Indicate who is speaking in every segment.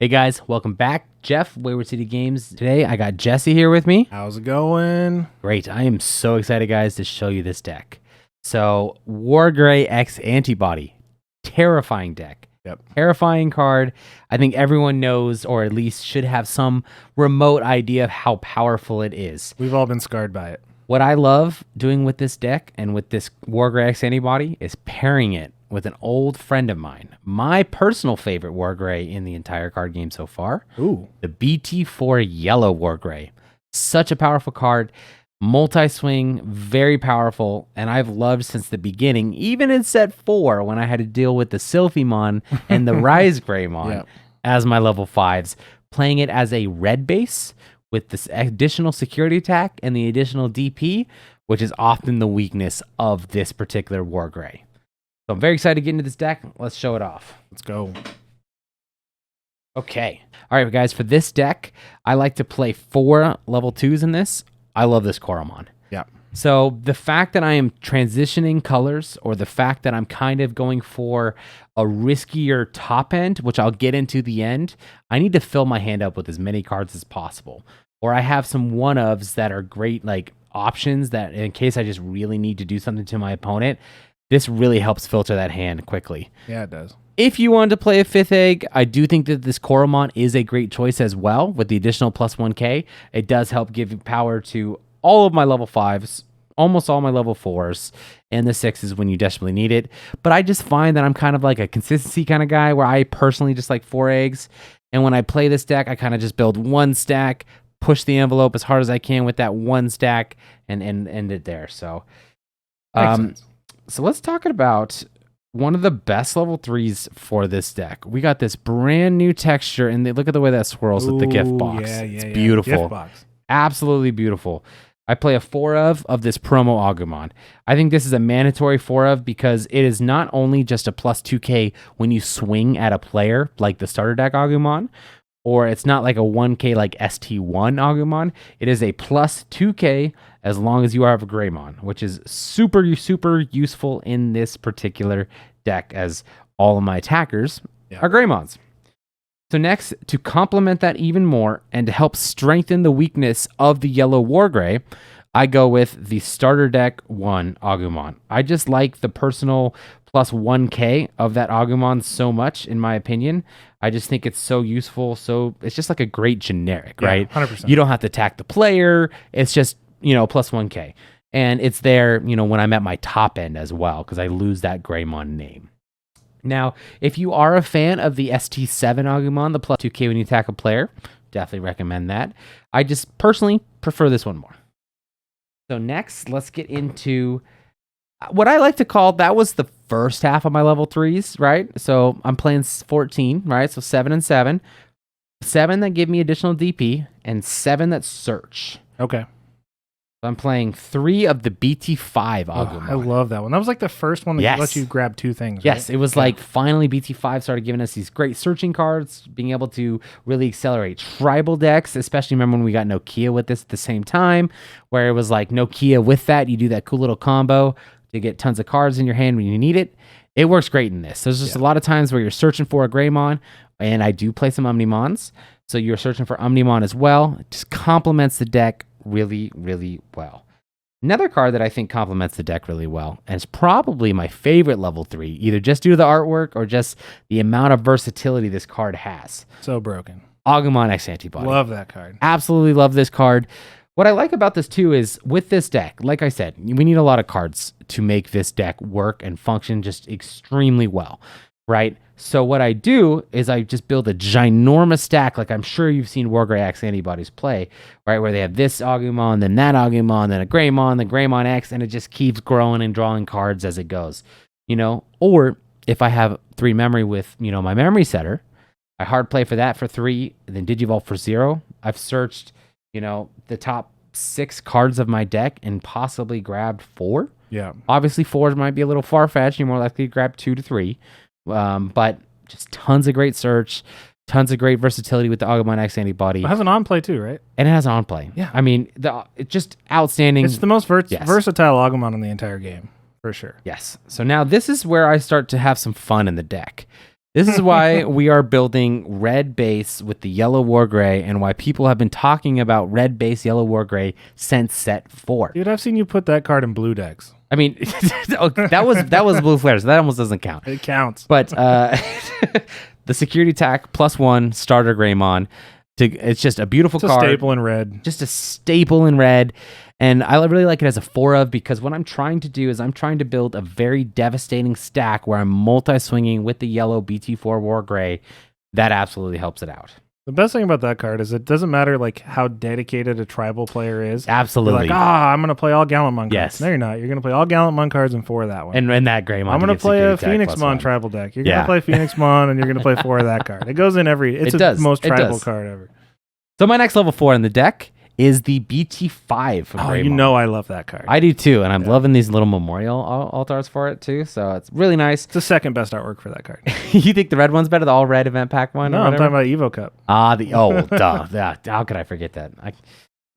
Speaker 1: Hey guys, welcome back. Jeff, Wayward City Games. Today I got Jesse here with me.
Speaker 2: How's it going?
Speaker 1: Great. I am so excited, guys, to show you this deck. So, WarGray X-Antibody. Terrifying deck.
Speaker 2: Yep.
Speaker 1: Terrifying card. I think everyone knows, or at least should have some remote idea of how powerful it is.
Speaker 2: We've all been scarred by it.
Speaker 1: What I love doing with this deck and with this WarGray X-Antibody is pairing it with an old friend of mine. My personal favorite WarGray in the entire card game so far.
Speaker 2: Ooh.
Speaker 1: The BT4 Yellow WarGray. Such a powerful card. Multi-swing, very powerful, and I've loved since the beginning, even in set 4 when I had to deal with the Sylphimon and the WarGreymon
Speaker 2: Yep.
Speaker 1: as my level 5s, playing it as a red base with this additional security attack and the additional DP, which is often the weakness of this particular WarGray. So I'm very excited to get into this deck. Let's show it off.
Speaker 2: Let's go.
Speaker 1: Okay. All right, guys, for this deck, I like to play 4 level 2s in this. I love this Koromon.
Speaker 2: Yeah.
Speaker 1: So the fact that I am transitioning colors, or the fact that I'm kind of going for a riskier top end, which I'll get into the end, I need to fill my hand up with as many cards as possible. Or I have some one-ofs that are great, like options that in case I just really need to do something to my opponent, this really helps filter that hand quickly.
Speaker 2: Yeah, it does.
Speaker 1: If you wanted to play a 5th egg, I do think that this Koromon is a great choice as well. With the additional plus 1k, it does help give power to all of my level 5s, almost all my level 4s, and the 6s when you desperately need it. But I just find that I'm kind of like a consistency kind of guy where I personally just like 4 eggs. And when I play this deck, I kind of just build 1 stack, push the envelope as hard as I can with that 1 stack, and end it there. So,
Speaker 2: Makes sense.
Speaker 1: So let's talk about one of the best level 3s for this deck. We got this brand new texture, and look at the way that swirls with the gift box. It's beautiful.
Speaker 2: Gift box.
Speaker 1: Absolutely beautiful. I play a 4 of this promo Agumon. I think this is a mandatory 4 of because it is not only just a plus 2k when you swing at a player like the starter deck Agumon, or it's not like a 1k like ST1 Agumon. It is a plus 2k as long as you have a Greymon, which is super, super useful in this particular deck as all of my attackers are Greymons. So next, to complement that even more and to help strengthen the weakness of the Yellow WarGray, I go with the starter deck 1 Agumon. I just like the personal plus 1k of that Agumon so much, in my opinion. I just think it's so useful. So it's just like a great generic, right?
Speaker 2: 100%.
Speaker 1: You don't have to attack the player. It's just, plus 1k. And it's there, when I'm at my top end as well, because I lose that Greymon name. Now, if you are a fan of the ST7 Agumon, the plus 2k when you attack a player, definitely recommend that. I just personally prefer this one more. So next, let's get into what I like to call, that was the first half of my level 3s, right? So I'm playing 14, right? So 7 and 7. 7 that give me additional DP, and 7 that search.
Speaker 2: Okay.
Speaker 1: I'm playing 3 of the BT5 Agumon.
Speaker 2: I love that one. That was like the first one that let you grab 2 things,
Speaker 1: Yes,
Speaker 2: right?
Speaker 1: it was like finally BT5 started giving us these great searching cards, being able to really accelerate tribal decks, especially remember when we got Nokia with this at the same time, where it was like Nokia with that, you do that cool little combo to get tons of cards in your hand when you need it. It works great in this. There's just a lot of times where you're searching for a Greymon, and I do play some Omnimons, so you're searching for Omnimon as well. It just complements the deck really, really well. Another card that I think complements the deck really well, and it's probably my favorite level 3, either just due to the artwork or just the amount of versatility this card has.
Speaker 2: So broken.
Speaker 1: Agumon X-Antibody.
Speaker 2: Love that card.
Speaker 1: Absolutely love this card. What I like about this too is with this deck, like I said, we need a lot of cards to make this deck work and function just extremely well, right? So what I do is I just build a ginormous stack, like I'm sure you've seen WarGray X-Antibodies play, right? Where they have this Agumon, then that Agumon, then a Greymon, the Greymon X, and it just keeps growing and drawing cards as it goes, Or if I have 3 memory with, my memory setter, I hard play for that for 3, and then Digivolve for 0. I've searched, the top 6 cards of my deck and possibly grabbed 4.
Speaker 2: Yeah.
Speaker 1: Obviously, 4s might be a little far-fetched. You're more likely to grab 2 to 3. But just tons of great search, tons of great versatility with the Agumon X-Antibody.
Speaker 2: It has an on-play too, right?
Speaker 1: And it has on-play.
Speaker 2: Yeah.
Speaker 1: I mean, it's just outstanding.
Speaker 2: It's the most versatile Agumon in the entire game, for sure.
Speaker 1: Yes. So now this is where I start to have some fun in the deck. This is why we are building red base with the Yellow WarGray, and why people have been talking about red base Yellow WarGray since set 4.
Speaker 2: Dude, I've seen you put that card in blue decks.
Speaker 1: I mean, that was blue flare, so that almost doesn't count.
Speaker 2: It counts.
Speaker 1: But the security attack +1 starter Greymon, it's just a beautiful card.
Speaker 2: It's a staple in red.
Speaker 1: Just a staple in red. And I really like it as a 4 of, because what I'm trying to do is I'm trying to build a very devastating stack where I'm multi-swinging with the yellow BT4 WarGray. That absolutely helps it out.
Speaker 2: The best thing about that card is it doesn't matter like how dedicated a tribal player is.
Speaker 1: Absolutely.
Speaker 2: You're like, I'm going to play all Gallantmon cards.
Speaker 1: Yes.
Speaker 2: No, you're not. You're going to play all Gallantmon cards and 4 of that one.
Speaker 1: And that Greymon.
Speaker 2: I'm going to play a Phoenixmon tribal deck. You're going to play Phoenixmon and you're going to play 4 of that card. It goes in every... It's the most tribal card ever.
Speaker 1: So my next level 4 in the deck is the BT5 from Greymon.
Speaker 2: You know I love that card.
Speaker 1: I do too, and I'm loving these little memorial altars for it too, so it's really nice.
Speaker 2: It's the second best artwork for that card.
Speaker 1: You think the red one's better, the all red event pack one?
Speaker 2: No, I'm talking about Evo Cup.
Speaker 1: Duh. Yeah, how could I forget that? I'm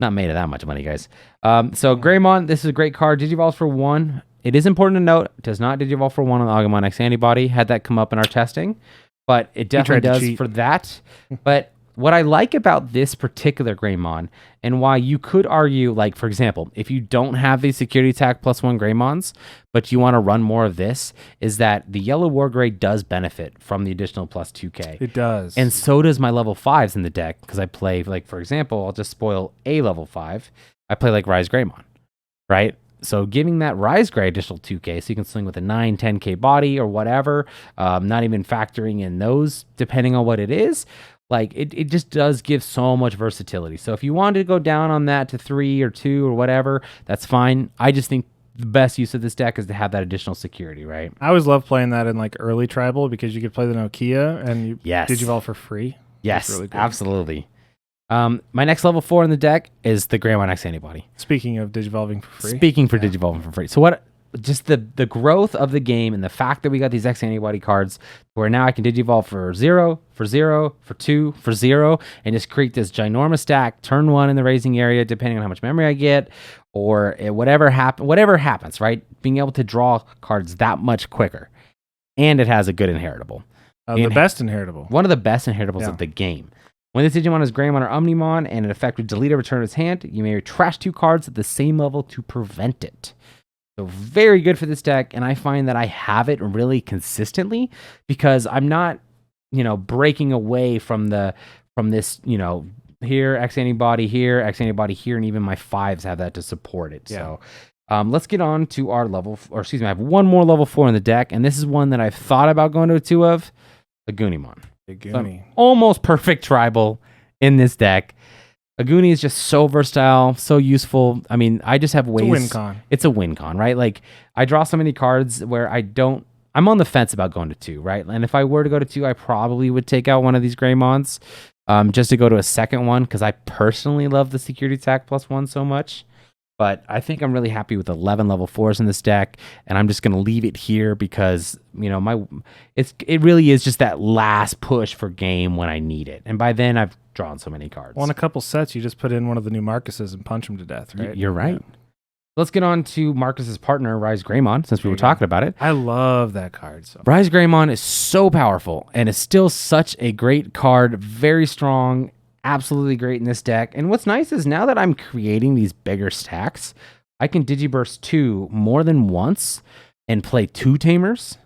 Speaker 1: not made of that much money, guys. So Greymon, this is a great card. Digivolves for 1. It is important to note, it does not Digivolve for 1 on the WarGreymon X-Antibody. Had that come up in our testing, but it definitely does for that. But what I like about this particular Greymon, and why you could argue, like, for example, if you don't have these security attack +1 Greymons, but you want to run more of this, is that the Yellow WarGray does benefit from the additional +2K.
Speaker 2: It does.
Speaker 1: And so does my level 5s in the deck, because I play, like, for example, I'll just spoil a level 5. I play, like, WarGreymon, right? So giving that WarGray additional 2K, so you can swing with a 9, 10K body or whatever, not even factoring in those, depending on what it is. Like, it just does give so much versatility. So if you wanted to go down on that to 3 or 2 or whatever, that's fine. I just think the best use of this deck is to have that additional security, right?
Speaker 2: I always love playing that in like early tribal because you could play the Nokia and you Digivolve for free.
Speaker 1: Yes, really cool. Absolutely. My next level 4 in the deck is the WarGreymon X-Antibody.
Speaker 2: Speaking of Digivolving for free.
Speaker 1: Digivolving for free. So what... Just the growth of the game and the fact that we got these X-Antibody cards where now I can Digivolve for 0, for 0, for 2, for 0, and just create this ginormous stack, turn 1 in the raising area, depending on how much memory I get, or whatever happens, right? Being able to draw cards that much quicker. And it has a good inheritable.
Speaker 2: The best inheritable.
Speaker 1: One of the best inheritables of the game. When this Digimon is Greymon or Omnimon and an effect would delete or return its hand, you may trash 2 cards at the same level to prevent it. So very good for this deck, and I find that I have it really consistently because I'm not, breaking away from this, here, X-Antibody here, X-Antibody here, and even my 5s have that to support it.
Speaker 2: Yeah.
Speaker 1: So let's get on to our I have one more level 4 in the deck, and this is one that I've thought about going to a 2 of, a Goonimon. So almost perfect tribal in this deck. Aguni is just so versatile, so useful. I mean, I just have ways.
Speaker 2: It's a win con.
Speaker 1: It's a win con, right? Like, I draw so many cards where I'm on the fence about going to 2, right? And if I were to go to 2, I probably would take out one of these Greymons just to go to a second one because I personally love the security attack +1 so much. But I think I'm really happy with 11 level 4s in this deck, and I'm just going to leave it here because, it really is just that last push for game when I need it. And by then, I've drawn so many cards.
Speaker 2: Well, in a couple sets, you just put in one of the new Marcuses and punch him to death, right?
Speaker 1: You're right. Yeah. Let's get on to Marcus's partner, WarGreymon, since we were talking about it.
Speaker 2: I love that card. So.
Speaker 1: WarGreymon is so powerful, and is still such a great card, very strong, absolutely great in this deck. And what's nice is now that I'm creating these bigger stacks, I can Digiburst 2 more than once and play 2 Tamers.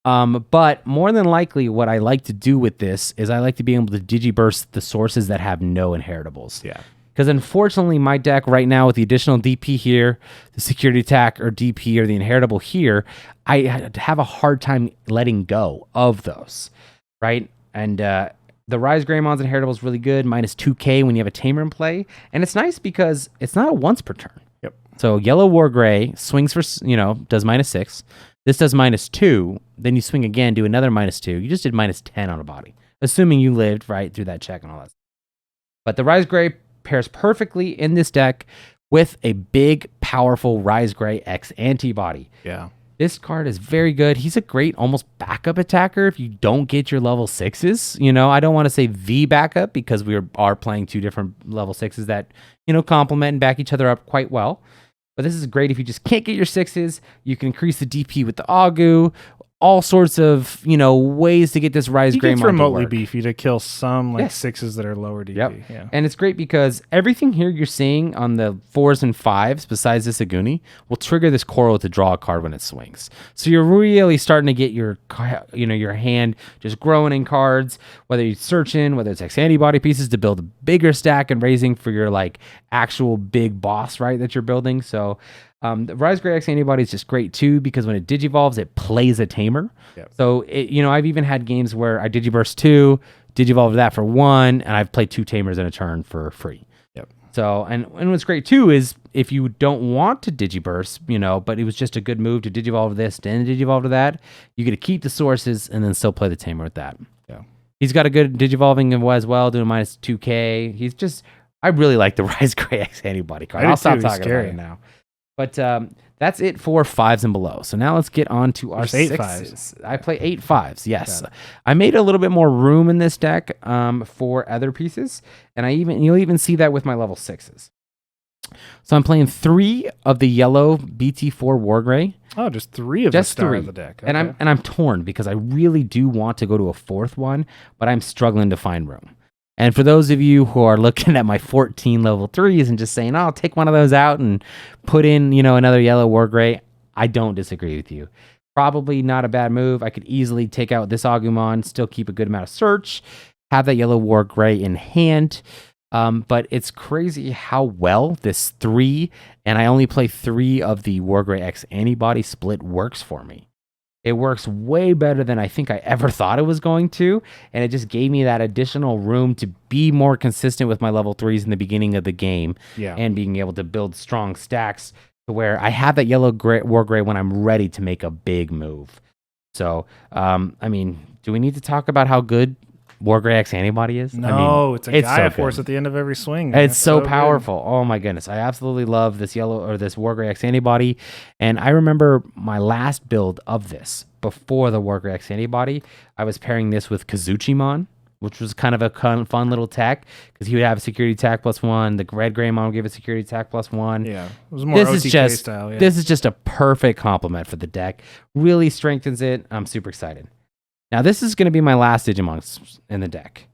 Speaker 1: But more than likely, what I like to do with this is I like to be able to Digiburst the sources that have no inheritables.
Speaker 2: Yeah.
Speaker 1: Because unfortunately, my deck right now with the additional DP here, the security attack or DP or the inheritable here, I have a hard time letting go of those, right? And the WarGreymon's inheritable is really good, -2K when you have a Tamer in play. And it's nice because it's not a once per turn.
Speaker 2: Yep.
Speaker 1: So Yellow WarGray swings for, does -6. This does -2. Then you swing again, do another -2. You just did -10 on a body, assuming you lived right through that check and all that. But the WarGray pairs perfectly in this deck with a big, powerful WarGray X-Antibody.
Speaker 2: Yeah.
Speaker 1: This card is very good. He's a great almost backup attacker if you don't get your level 6s. I don't want to say the backup because we are playing 2 different level 6s that, complement and back each other up quite well. But this is great if you just can't get your 6s. You can increase the DP with the Agu. all sorts of, ways to get this WarGreymon
Speaker 2: It's remotely
Speaker 1: to work.
Speaker 2: beefy to kill some sixes that are lower DP.
Speaker 1: Yep.
Speaker 2: Yeah.
Speaker 1: And it's great because everything here you're seeing on the 4s and 5s besides this Aguni will trigger this Coral to draw a card when it swings. So you're really starting to get your hand just growing in cards, whether you're searching, whether it's X-Antibody pieces to build a bigger stack and raising for your actual big boss, right, that you're building. So the WarGray X-Antibody is just great too because when it digivolves, it plays a Tamer. Yep. So I've even had games where I digiburst 2, digivolve that for 1, and I've played 2 Tamers in a turn for free.
Speaker 2: Yep.
Speaker 1: So and what's great too is if you don't want to digiburst, but it was just a good move to digivolve this, then digivolve to that, you get to keep the sources and then still play the Tamer with that. Yeah. He's got a good digivolving as well, doing minus 2K. I really like the WarGray X-Antibody card. I'll stop talking about it now. But that's it for 5s and below. So now let's get on to our 6s. 5s. I play 8 5s, yes. I made a little bit more room in this deck for other pieces, and you'll even see that with my level 6s. So I'm playing 3 of the yellow BT4 WarGray.
Speaker 2: Oh, just 3 of the star of the deck. Okay.
Speaker 1: And I'm torn because I really do want to go to a 4th one, but I'm struggling to find room. And for those of you who are looking at my 14 level 3s and just saying, I'll take one of those out and put in, another yellow WarGray, I don't disagree with you. Probably not a bad move. I could easily take out this Agumon, still keep a good amount of search, have that yellow WarGray in hand. But it's crazy how well this 3, and I only play 3 of the WarGray X-Antibody split works for me. It works way better than I think I ever thought it was going to, and it just gave me that additional room to be more consistent with my level 3s in the beginning of the game, and being able to build strong stacks to where I have that yellow WarGray when I'm ready to make a big move. So, do we need to talk about how good WarGray X-Antibody is?
Speaker 2: No, it's a Gaia force at the end of every swing.
Speaker 1: Man. It's so powerful. Good. Oh my goodness. I absolutely love this this WarGray X-Antibody. And I remember my last build of this before the WarGray X-Antibody, I was pairing this with Kazuchimon, which was kind of a fun little tech because he would have a security attack +1. The red Greymon would give a security attack +1.
Speaker 2: Yeah, it was more OTK style. Yeah.
Speaker 1: This is just a perfect complement for the deck. Really strengthens it. I'm super excited. Now, this is going to be my last Digimon in the deck.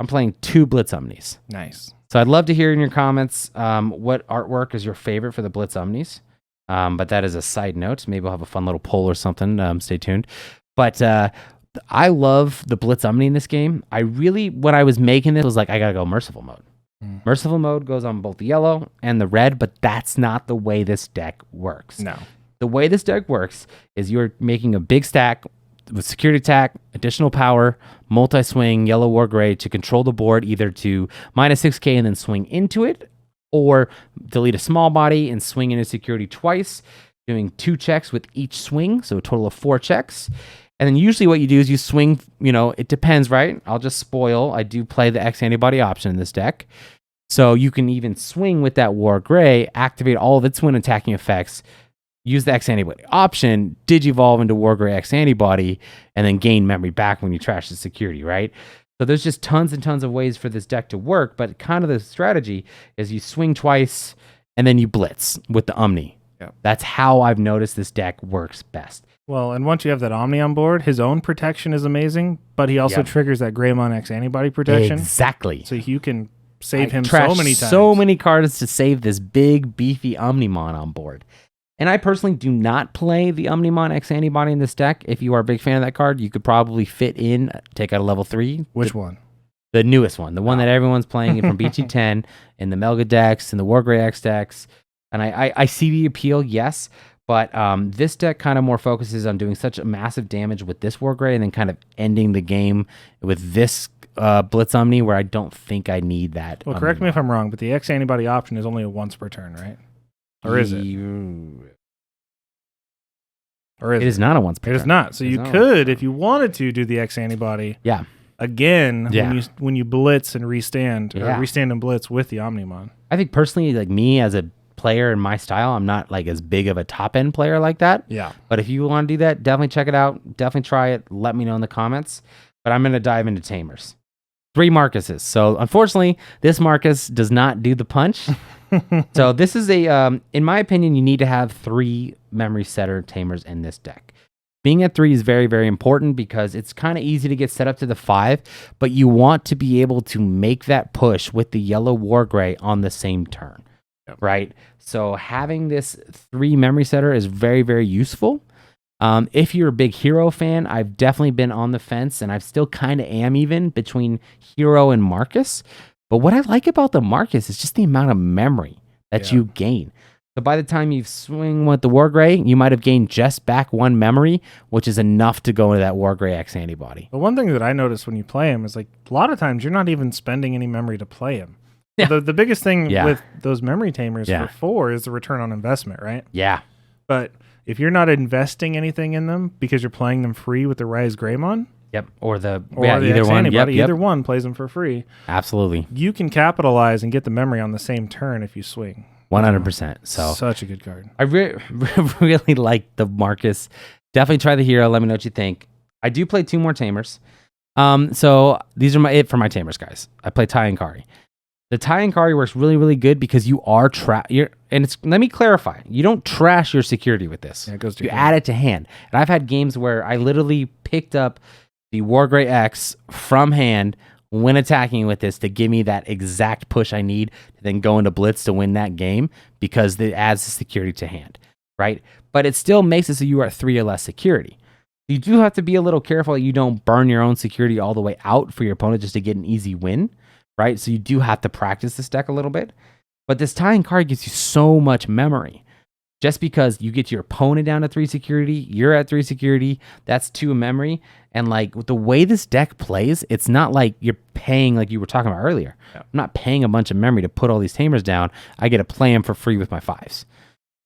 Speaker 1: I'm playing 2 Blitz Omnis.
Speaker 2: Nice.
Speaker 1: So I'd love to hear in your comments what artwork is your favorite for the Blitz Omnis. But that is a side note. Maybe we'll have a fun little poll or something. Stay tuned. But I love the Blitz Omni in this game. When I was making this, was like, I got to go Merciful mode. Merciful mode goes on both the yellow and the red, but that's not the way this deck works.
Speaker 2: No.
Speaker 1: The way this deck works is you're making a big stack with security attack, additional power, multi-swing, yellow WarGray to control the board either to -6K and then swing into it, or delete a small body and swing into security twice, doing 2 checks with each swing, so a total of 4 checks. And then usually what you do is you swing, it depends, right? I'll just spoil. I do play the X-Antibody option in this deck. So you can even swing with that WarGray, activate all of its twin attacking effects, use the X-Antibody option, digivolve into WarGray X-Antibody, and then gain memory back when you trash the security, right? So there's just tons and tons of ways for this deck to work, but kind of the strategy is you swing twice, and then you blitz with the Omni. Yep. That's how I've noticed this deck works best.
Speaker 2: Well, and once you have that Omni on board, his own protection is amazing, but he also triggers that Greymon X-Antibody protection.
Speaker 1: Exactly.
Speaker 2: So you can save him so many times.
Speaker 1: So many cards to save this big, beefy Omnimon on board. And I personally do not play the Omnimon X-Antibody in this deck. If you are a big fan of that card, you could probably fit in, take out a level 3.
Speaker 2: Which one?
Speaker 1: The newest one. The one that everyone's playing from BT10 in the Melga decks and the WarGray X decks. And I see the appeal, yes. But this deck kind of more focuses on doing such a massive damage with this WarGray and then kind of ending the game with this Blitz Omni where I don't think I need that.
Speaker 2: Well, correct me if I'm wrong, but the X-Antibody option is only a once per turn, right? Or is it? Or is
Speaker 1: it is not a once per turn.
Speaker 2: It is not. So you could, if you wanted to, do the X-Antibody again when you blitz and restand, or restand and blitz with the Omnimon.
Speaker 1: I think personally, like me as a player in my style, I'm not like as big of a top end player like that.
Speaker 2: Yeah.
Speaker 1: But if you want to do that, definitely check it out. Definitely try it. Let me know in the comments. But I'm going to dive into Tamers. 3 Marcuses. So unfortunately, this Marcus does not do the punch. So this is in my opinion, you need to have 3 memory setter Tamers in this deck. Being at 3 is very, very important because it's kind of easy to get set up to the 5, but you want to be able to make that push with the Yellow WarGray on the same turn, right? So having this 3 memory setter is very, very useful. If you're a big Hero fan, I've definitely been on the fence, and I still kind of am even between Hero and Marcus. But what I like about the Marcus is just the amount of memory that you gain. So by the time you swing with the WarGray, you might have gained just back 1 memory, which is enough to go into that WarGray X-Antibody.
Speaker 2: The one thing that I noticed when you play him is like a lot of times you're not even spending any memory to play him. Yeah. The biggest thing with those memory tamers for 4 is the return on investment, right?
Speaker 1: Yeah.
Speaker 2: But if you're not investing anything in them because you're playing them free with the WarGreymon,
Speaker 1: or the
Speaker 2: either one, either one plays them for free.
Speaker 1: Absolutely.
Speaker 2: You can capitalize and get the memory on the same turn if you swing.
Speaker 1: 100%. So
Speaker 2: such a good card.
Speaker 1: I really like the Marcus. Definitely try the Hero. Let me know what you think. I do play 2 more Tamers. So these are it for my Tamers, guys. I play Tai and Kari. The Tai and Kari works really, really good because you are let me clarify. You don't trash your security with this.
Speaker 2: Yeah, it goes to
Speaker 1: you add it to hand. And I've had games where I literally picked up the WarGray X from hand when attacking with this to give me that exact push I need to then go into blitz to win that game because it adds the security to hand, right? But it still makes it so you are at 3 or less security. You do have to be a little careful that you don't burn your own security all the way out for your opponent just to get an easy win, right? So you do have to practice this deck a little bit. But this tying card gives you so much memory. Just because you get your opponent down to 3 security, you're at 3 security, that's 2 memory. And like with the way this deck plays, it's not like you're paying like you were talking about earlier. I'm not paying a bunch of memory to put all these Tamers down. I get to play them for free with my 5s.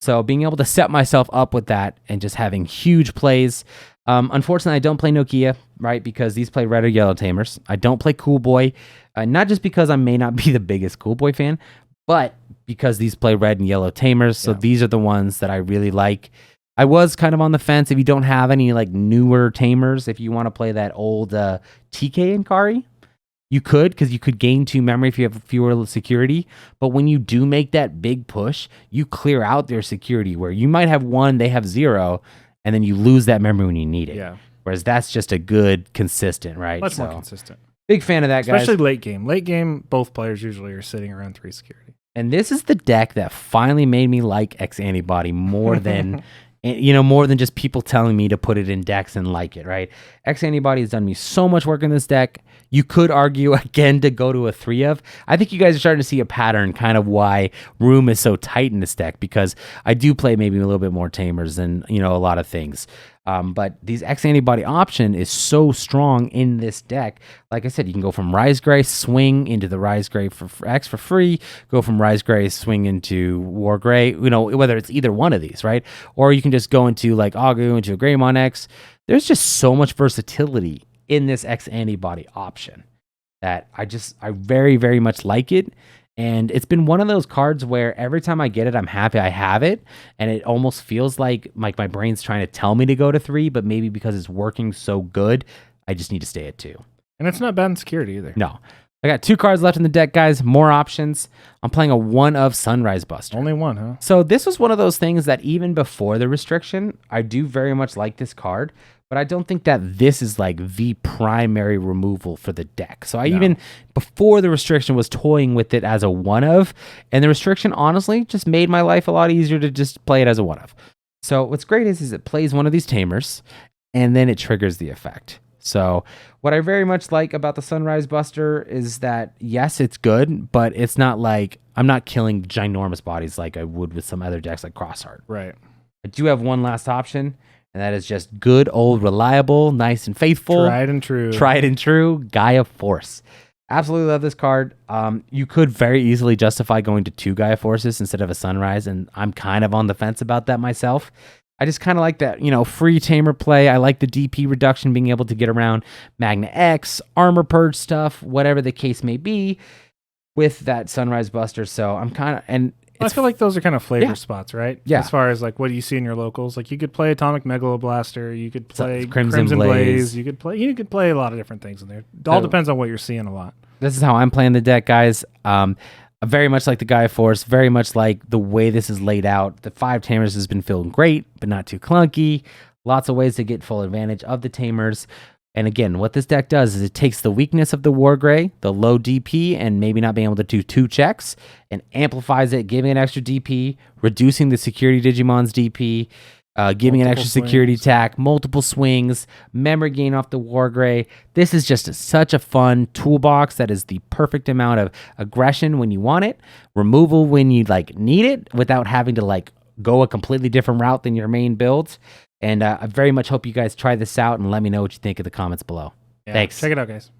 Speaker 1: So being able to set myself up with that and just having huge plays. Unfortunately, I don't play Nokia, right? Because these play red or yellow Tamers. I don't play Cool Boy, not just because I may not be the biggest Cool Boy fan, but because these play red and yellow Tamers. So these are the ones that I really like. I was kind of on the fence. If you don't have any like newer Tamers, if you want to play that old TK and Kari, you could, because you could gain 2 memory if you have fewer security. But when you do make that big push, you clear out their security where you might have 1, they have 0, and then you lose that memory when you need it.
Speaker 2: Yeah.
Speaker 1: Whereas that's just a good, consistent, right?
Speaker 2: Much more consistent.
Speaker 1: Big fan of that, guys.
Speaker 2: Especially late game. Late game, both players usually are sitting around 3 security.
Speaker 1: And this is the deck that finally made me like X-Antibody more than... more than just people telling me to put it in decks and like it, right? X-Antibody has done me so much work in this deck. You could argue, again, to go to a 3 of. I think you guys are starting to see a pattern, kind of why room is so tight in this deck, because I do play maybe a little bit more Tamers than, a lot of things. But these X-Antibody option is so strong in this deck. Like I said, you can go from WarGray, swing into the WarGray for X for free, go from WarGray, swing into WarGray, whether it's either one of these, right? Or you can just go into like Agu, into a WarGreymon X. There's just so much versatility in this X-Antibody option that I very, very much like it. And it's been one of those cards where every time I get it, I'm happy I have it. And it almost feels like my brain's trying to tell me to go to 3, but maybe because it's working so good, I just need to stay at 2.
Speaker 2: And it's not bad in security either.
Speaker 1: No. I got 2 cards left in the deck, guys. More options. I'm playing a 1 of Sunrise Buster.
Speaker 2: Only 1, huh?
Speaker 1: So this was one of those things that even before the restriction, I do very much like this card. But I don't think that this is like the primary removal for the deck. So even before the restriction was toying with it as a 1 of, and the restriction honestly just made my life a lot easier to just play it as a 1 of. So what's great is it plays one of these Tamers and then it triggers the effect. So what I very much like about the Sunrise Buster is that yes, it's good, but it's not like I'm not killing ginormous bodies like I would with some other decks like Crossheart.
Speaker 2: Right.
Speaker 1: I do have one last option. And that is just good, old, reliable, nice and faithful.
Speaker 2: Tried and true.
Speaker 1: Gaia Force. Absolutely love this card. You could very easily justify going to 2 Gaia Forces instead of a Sunrise, and I'm kind of on the fence about that myself. I just kind of like that, free Tamer play. I like the DP reduction, being able to get around Magna X, Armor Purge stuff, whatever the case may be, with that Sunrise Buster. So I'm kind of...
Speaker 2: I feel like those are kind of flavor spots, right?
Speaker 1: Yeah.
Speaker 2: As far as like what do you see in your locals, like you could play Atomic Megaloblaster, you could play
Speaker 1: Crimson Blaze.
Speaker 2: you could play a lot of different things in there. It all depends on what you're seeing a lot.
Speaker 1: This is how I'm playing the deck, guys. I very much like the Gaia Force, very much like the way this is laid out. The 5 Tamers has been feeling great, but not too clunky. Lots of ways to get full advantage of the Tamers. And again, what this deck does is it takes the weakness of the WarGray, the low DP, and maybe not being able to do 2 checks, and amplifies it, giving it extra DP, reducing the security Digimon's DP, giving an extra security attack, multiple swings, memory gain off the WarGray. This is just such a fun toolbox that is the perfect amount of aggression when you want it, removal when you need it, without having to go a completely different route than your main builds. And I very much hope you guys try this out and let me know what you think in the comments below.
Speaker 2: Yeah,
Speaker 1: Thanks.
Speaker 2: Check it out, guys.